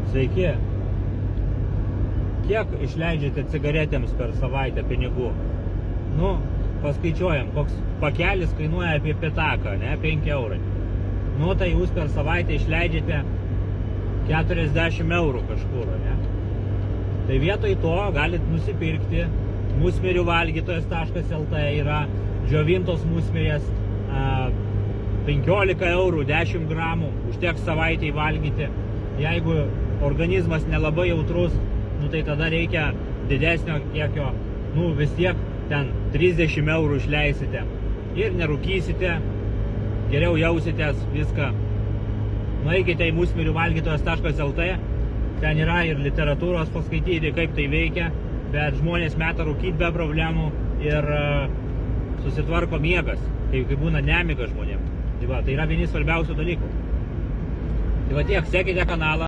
Sveiki. Kiek išleidžiate cigaretėms per savaitę pinigų? Nu, paskaičiuojam, koks pakelis kainuoja apie pitaką, ne, 5 eurai. Nu, tai jūs per savaitę išleidžiate 40 eurų kažkur, ne? Tai vietoj to galit nusipirkti musmirių valgytojas.lt yra džiovintos musmirės 15 eurų, 10 gramų, užteks savaitėj valgyti. Jeigu organizmas nelabai jautrus, nu tai tada reikia didesnio kiekio, nu vis tiek ten 30 eurų išleisite ir nerūkysite, geriau jausitės viską. Nueikite į musmirių valgytojas.lt, ten yra ir literatūros paskaityti, kaip tai veikia, bet žmonės meta rūkyti be problemų ir susitvarko miegas, kai būna nemiga žmonėms. Tai yra vieni svarbiausių dalykų. Tai va tiek, sekite kanalą.